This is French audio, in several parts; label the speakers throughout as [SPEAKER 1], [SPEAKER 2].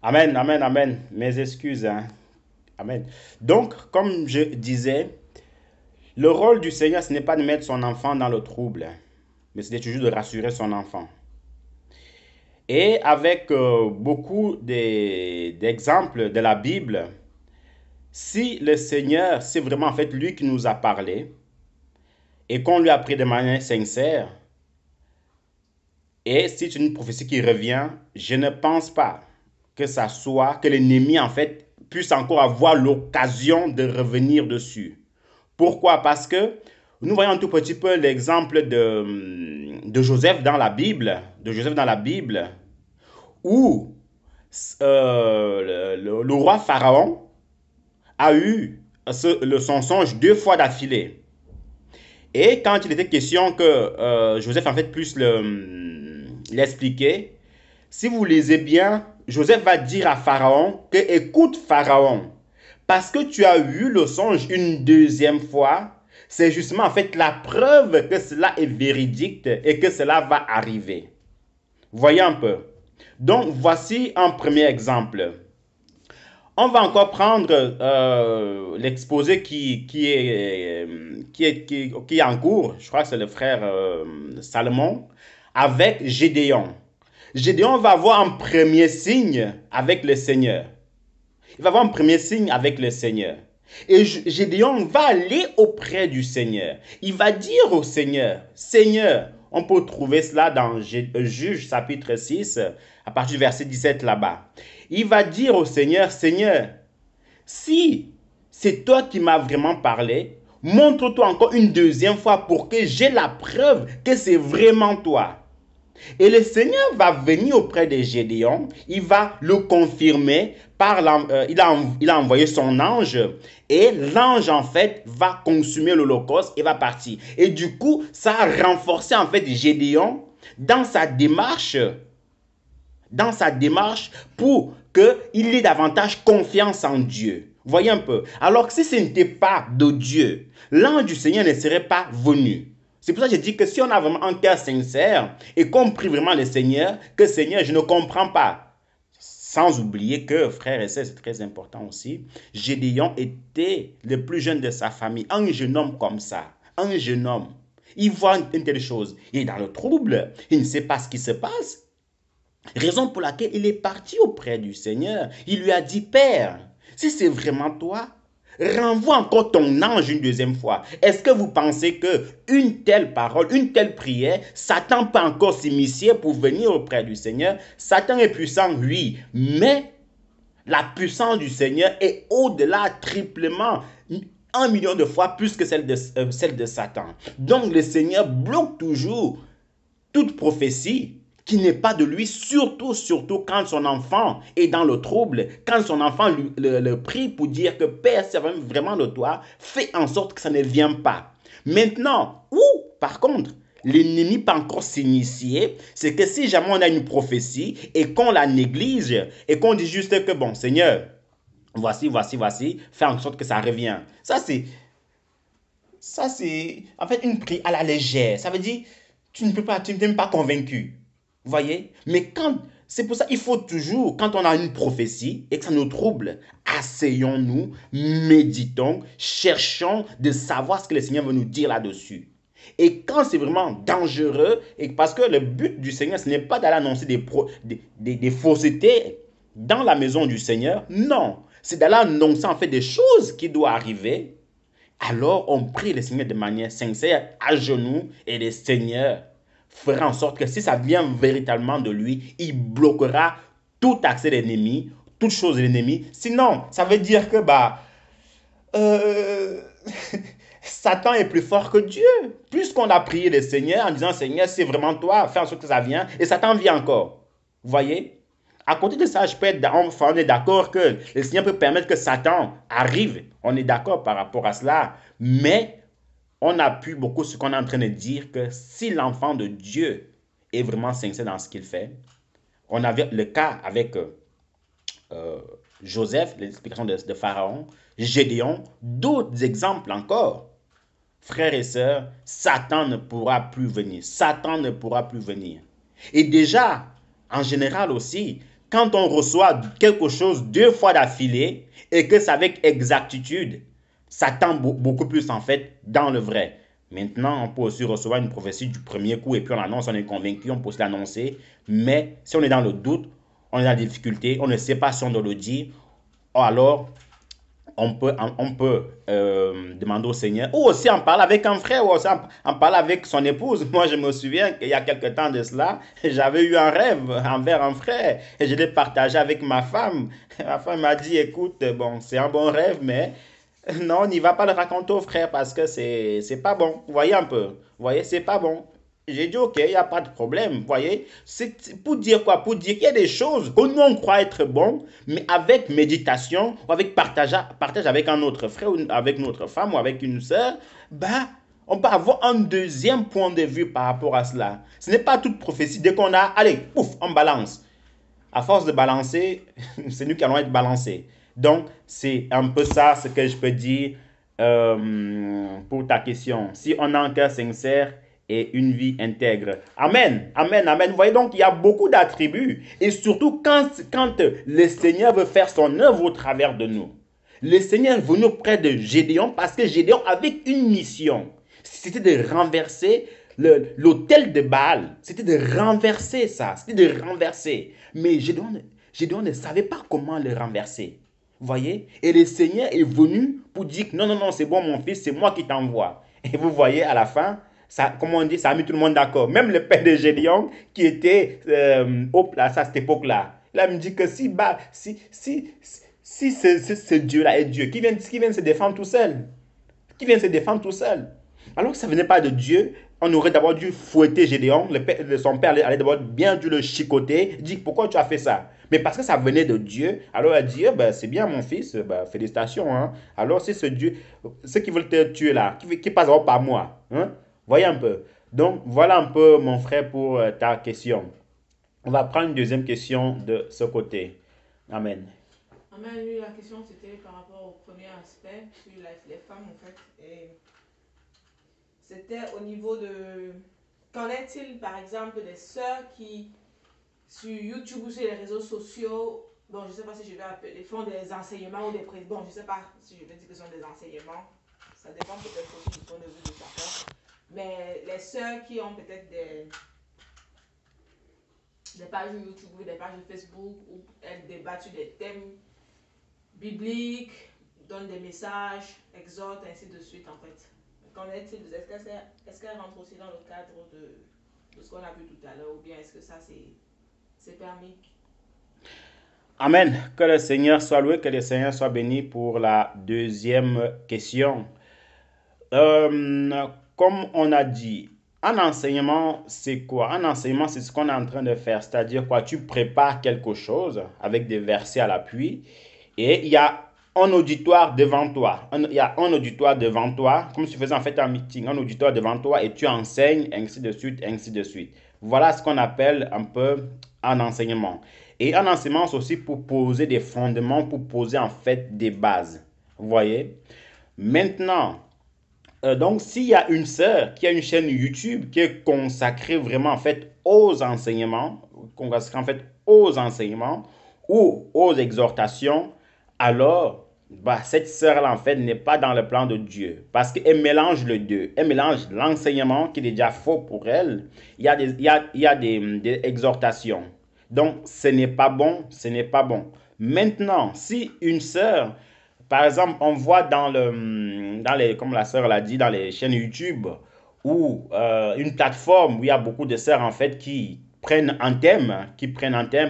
[SPEAKER 1] Amen, amen, amen. Mes excuses, hein. Amen. Donc, comme je disais, le rôle du Seigneur, ce n'est pas de mettre son enfant dans le trouble, hein, mais c'est toujours de rassurer son enfant. Et avec beaucoup d'exemples de la Bible, si le Seigneur, c'est vraiment en fait lui qui nous a parlé et qu'on lui a pris de manière sincère, et si c'est une prophétie qui revient, je ne pense pas que ça soit, que l'ennemi en fait puisse encore avoir l'occasion de revenir dessus. Pourquoi? Parce que nous voyons un tout petit peu l'exemple de Joseph dans la Bible, où le roi Pharaon a eu son songe deux fois d'affilée. Et quand il était question que Joseph en fait puisse l'expliquer, si vous lisez bien, Joseph va dire à Pharaon que écoute Pharaon, parce que tu as vu le songe une deuxième fois, c'est justement en fait la preuve que cela est véridique et que cela va arriver. Voyez un peu. Donc voici un premier exemple. On va encore prendre l'exposé qui est en cours, je crois que c'est le frère Salomon, avec Gédéon. Gédéon va avoir un premier signe avec le Seigneur. Il va avoir un premier signe avec le Seigneur. Et Gédéon va aller auprès du Seigneur. Il va dire au Seigneur, Seigneur, on peut trouver cela dans Juge chapitre 6, à partir du verset 17 là-bas. Il va dire au Seigneur, Seigneur, si c'est toi qui m'as vraiment parlé, montre-toi encore une deuxième fois pour que j'ai la preuve que c'est vraiment toi. Et le Seigneur va venir auprès de Gédéon, il va le confirmer, il a envoyé son ange, et l'ange en fait va consumer l'holocauste et va partir. Et du coup, ça a renforcé en fait Gédéon dans sa démarche, pour qu'il ait davantage confiance en Dieu. Voyez un peu. Alors que si ce n'était pas de Dieu, l'ange du Seigneur ne serait pas venu. C'est pour ça que je dis que si on a vraiment un cœur sincère et qu'on prie vraiment le Seigneur, que Seigneur, je ne comprends pas. Sans oublier que, frère et sœurs, c'est très important aussi, Gédéon était le plus jeune de sa famille. Un jeune homme comme ça, un jeune homme, il voit une telle chose, il est dans le trouble, il ne sait pas ce qui se passe. Raison pour laquelle il est parti auprès du Seigneur. Il lui a dit, Père, si c'est vraiment toi, renvoie encore ton ange une deuxième fois. Est-ce que vous pensez que une telle parole, une telle prière, Satan peut encore s'immiscer pour venir auprès du Seigneur? Satan est puissant, oui, mais la puissance du Seigneur est au-delà triplement, 1 million de fois plus que celle de Satan. Donc le Seigneur bloque toujours toute prophétie qui n'est pas de lui, surtout quand son enfant est dans le trouble, quand son enfant le prie pour dire que Père, c'est vraiment de toi, fais en sorte que ça ne vienne pas. Maintenant, ou par contre, l'ennemi peut encore s'initier, c'est que si jamais on a une prophétie et qu'on la néglige et qu'on dit juste que bon, Seigneur, voici, fais en sorte que ça revienne. Ça c'est en fait une prière à la légère. Ça veut dire, tu n'es pas convaincu. Vous voyez? Mais c'est pour ça il faut toujours, quand on a une prophétie et que ça nous trouble, asseyons-nous, méditons, cherchons de savoir ce que le Seigneur veut nous dire là-dessus. Et quand c'est vraiment dangereux, et parce que le but du Seigneur, ce n'est pas d'aller annoncer des faussetés dans la maison du Seigneur, non. C'est d'aller annoncer en fait des choses qui doivent arriver. Alors on prie le Seigneur de manière sincère, à genoux, et le Seigneur fera en sorte que si ça vient véritablement de lui, il bloquera tout accès de l'ennemi, toute chose de l'ennemi. Sinon, ça veut dire que euh, Satan est plus fort que Dieu. Puisqu'on a prié le Seigneur en disant Seigneur, c'est vraiment toi, fais en sorte que ça vienne, et Satan vient encore. Vous voyez? À côté de ça, on est d'accord que le Seigneur peut permettre que Satan arrive. On est d'accord par rapport à cela. Mais on appuie beaucoup ce qu'on est en train de dire, que si l'enfant de Dieu est vraiment sincère dans ce qu'il fait, on avait le cas avec euh, Joseph, l'explication de Pharaon, Gédéon, d'autres exemples encore. Frères et sœurs, Satan ne pourra plus venir. Satan ne pourra plus venir. Et déjà, en général aussi, quand on reçoit quelque chose 2 fois d'affilée et que c'est avec exactitude, ça tend beaucoup plus en fait dans le vrai. Maintenant, on peut aussi recevoir une prophétie du premier coup et puis on annonce, on est convaincu, on peut aussi l'annoncer. Mais si on est dans le doute, on est dans la difficulté, on ne sait pas si on doit le dire, alors on peut demander au Seigneur, ou aussi en parler avec un frère, ou aussi en parler avec son épouse. Moi, je me souviens qu'il y a quelque temps de cela, j'avais eu un rêve envers un frère, et je l'ai partagé avec ma femme. Ma femme m'a dit, écoute, bon, c'est un bon rêve, mais non, on n'y va pas le raconter au frère parce que c'est pas bon. Vous voyez un peu, vous voyez, c'est pas bon. J'ai dit, ok, il n'y a pas de problème. Vous voyez, c'est pour dire quoi? Pour dire qu'il y a des choses que nous, on croit être bon, mais avec méditation, ou avec partage avec un autre frère, ou avec notre femme, ou avec une sœur, bah, on peut avoir un deuxième point de vue par rapport à cela. Ce n'est pas toute prophétie. Dès qu'on a, allez, pouf, on balance. À force de balancer, c'est nous qui allons être balancés. Donc, c'est un peu ça ce que je peux dire pour ta question. Si on a un cœur sincère et une vie intègre. Amen, amen, amen. Vous voyez donc, il y a beaucoup d'attributs. Et surtout, quand le Seigneur veut faire son œuvre au travers de nous. Le Seigneur est venu près de Gédéon parce que Gédéon avait une mission. C'était de renverser l'autel de Baal. C'était de renverser ça. C'était de renverser. Mais Gédéon ne savait pas comment le renverser. Vous voyez? Et le Seigneur est venu pour dire que non, non, non, c'est bon mon fils, c'est moi qui t'envoie. Et vous voyez à la fin, ça, comme on dit, ça a mis tout le monde d'accord. Même le père de Gédéon qui était au place à cette époque-là. Là, il me dit que si ce Dieu-là est Dieu, qui vient se défendre tout seul. Qui vient se défendre tout seul. Alors que ça ne venait pas de Dieu, on aurait d'abord dû fouetter Gédéon. Son père allait d'abord bien dû le chicoter, dire pourquoi tu as fait ça. Mais parce que ça venait de Dieu, alors il a dit, ben, c'est bien mon fils, ben, félicitations. Hein. Alors si ce Dieu, ceux qui veulent te tuer là, qui passent d'abord par moi. Hein. Voyez un peu. Donc voilà un peu mon frère pour ta question. On va prendre une deuxième question de ce côté. Amen.
[SPEAKER 2] Amen. Lui, la question c'était par rapport au premier aspect sur les femmes en fait. Et c'était au niveau de... Qu'en est-il par exemple des sœurs qui sur YouTube ou sur les réseaux sociaux, bon je ne sais pas si je vais appeler, font des enseignements ou des pré... Bon je ne sais pas si je vais dire que ce sont des enseignements. Ça dépend peut-être aussi du point de vue de chacun. Mais les sœurs qui ont peut-être des pages YouTube ou des pages Facebook où elles débattent sur des thèmes bibliques, donnent des messages, exhortent, ainsi de suite en fait. Qu'en est-il? Est-ce qu'elle rentre aussi dans le cadre de ce qu'on a vu tout à l'heure ou bien est-ce que ça c'est permis?
[SPEAKER 1] Amen. Que le Seigneur soit loué, que le Seigneur soit béni pour la deuxième question. Comme on a dit, un enseignement, c'est quoi? Un enseignement, c'est ce qu'on est en train de faire. C'est-à-dire quoi? Tu prépares quelque chose avec des versets à l'appui et il y a un auditoire devant toi. Il y a un auditoire devant toi, comme si tu faisais en fait un meeting, un auditoire devant toi et tu enseignes, ainsi de suite, ainsi de suite. Voilà ce qu'on appelle un peu un enseignement. Et un enseignement, c'est aussi pour poser des fondements, pour poser en fait des bases. Vous voyez? Maintenant, donc, s'il y a une sœur qui a une chaîne YouTube qui est consacrée vraiment en fait aux enseignements, consacrée en fait aux enseignements ou aux exhortations, alors bah, cette sœur-là en fait n'est pas dans le plan de Dieu parce qu'elle mélange les deux. Elle mélange l'enseignement qui est déjà faux pour elle. Il y a des exhortations. Donc, ce n'est pas bon, ce n'est pas bon. Maintenant, si une sœur par exemple, on voit comme la sœur l'a dit, dans les chaînes YouTube ou une plateforme où il y a beaucoup de sœurs en fait qui prennent un thème,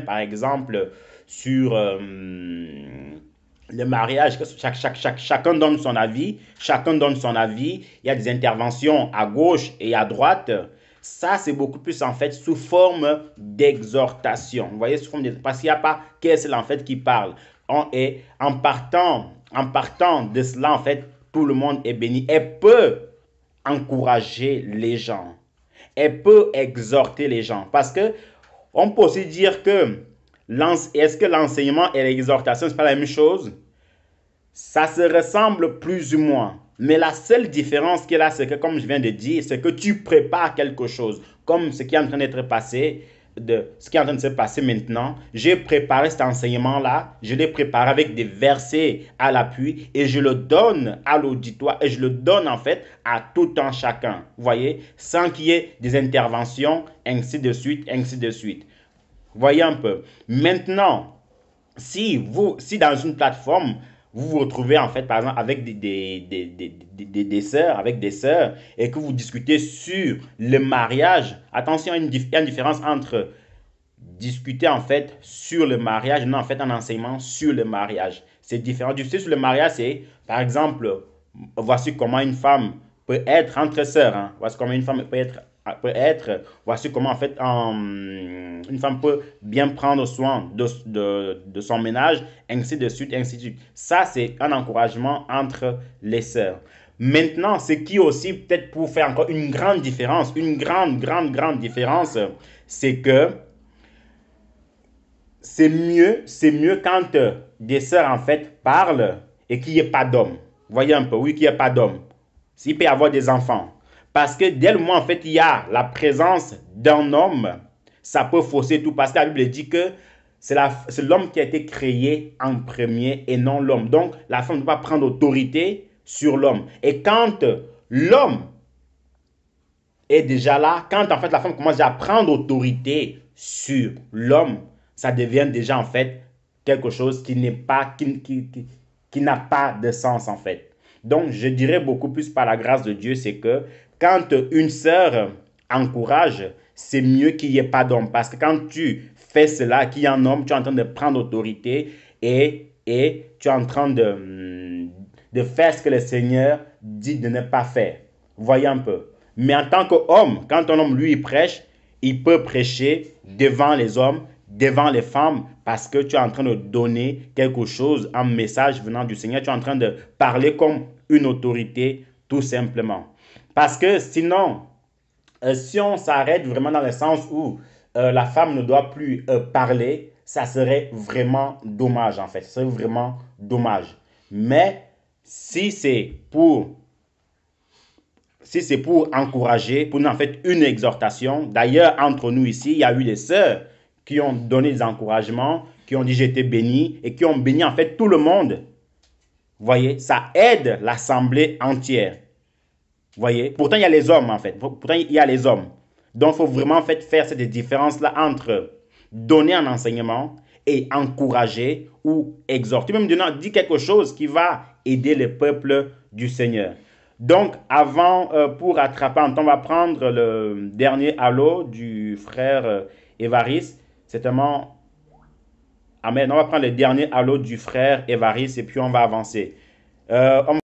[SPEAKER 1] par exemple, sur le mariage, que chacun donne son avis, chacun donne son avis, il y a des interventions à gauche et à droite. Ça, c'est beaucoup plus en fait sous forme d'exhortation. Vous voyez, parce qu'il n'y a pas qu'un seul en fait qui parle. Et en partant de cela, en fait, tout le monde est béni. Elle peut encourager les gens. Elle peut exhorter les gens. Parce que on peut aussi dire que est-ce que l'enseignement et l'exhortation, ce n'est pas la même chose? Ça se ressemble plus ou moins. Mais la seule différence qu'il y a là, c'est que, comme je viens de dire, c'est que tu prépares quelque chose. Comme ce qui est en train d'être passé de ce qui est en train de se passer maintenant, j'ai préparé cet enseignement-là, je l'ai préparé avec des versets à l'appui et je le donne à l'auditoire et je le donne en fait à tout un chacun, vous voyez, sans qu'il y ait des interventions, ainsi de suite, ainsi de suite. Voyez un peu. Maintenant, si dans une plateforme, vous vous retrouvez en fait, par exemple, avec des sœurs, et que vous discutez sur le mariage, attention, il y a une différence entre discuter en fait sur le mariage, non en fait un enseignement sur le mariage. C'est différent. Discuter sur le mariage, c'est par exemple, voici comment une femme peut être entre sœurs. Hein. Voici comment une femme voici comment en fait une femme peut bien prendre soin de son ménage, ainsi de suite, ainsi de suite. Ça, c'est un encouragement entre les sœurs. Maintenant, ce qui aussi, peut-être pour faire encore une grande différence, une grande différence, c'est que c'est mieux quand des sœurs en fait parlent et qu'il n'y ait pas d'hommes. Voyez un peu, oui, qu'il n'y ait pas d'hommes. S'il peut y avoir des enfants. Parce que dès le moment en fait il y a la présence d'un homme, ça peut fausser tout. Parce que la Bible dit que c'est l'homme qui a été créé en premier et non l'homme. Donc la femme ne peut pas prendre autorité sur l'homme. Et quand l'homme est déjà là, quand en fait la femme commence à prendre autorité sur l'homme, ça devient déjà en fait quelque chose qui n'est pas, qui n'a pas de sens en fait. Donc je dirais beaucoup plus par la grâce de Dieu, c'est que quand une sœur encourage, c'est mieux qu'il n'y ait pas d'homme. Parce que quand tu fais cela, qu'il y a un homme, tu es en train de prendre autorité et tu es en train de faire ce que le Seigneur dit de ne pas faire. Voyez un peu. Mais en tant qu'homme, quand un homme, lui, prêche, il peut prêcher devant les hommes, devant les femmes, parce que tu es en train de donner quelque chose, un message venant du Seigneur. Tu es en train de parler comme une autorité, tout simplement. Parce que sinon, si on s'arrête vraiment dans le sens où la femme ne doit plus parler, ça serait vraiment dommage, en fait. Ça serait vraiment dommage. Mais si c'est pour encourager, pour nous en fait une exhortation. D'ailleurs, entre nous ici, il y a eu des sœurs qui ont donné des encouragements, qui ont dit j'étais béni et qui ont béni en fait tout le monde. Vous voyez, ça aide l'assemblée entière. Vous voyez, pourtant il y a les hommes en fait. Pourtant il y a les hommes. Donc il faut vraiment en fait faire cette différence-là entre donner un enseignement et encourager ou exhorter. Même dire quelque chose qui va aider le peuple du Seigneur. Donc, pour attraper un temps, on va prendre le dernier allô du frère Évariste. C'est tellement... Amen. On va prendre le dernier allô du frère Évariste et puis on va avancer.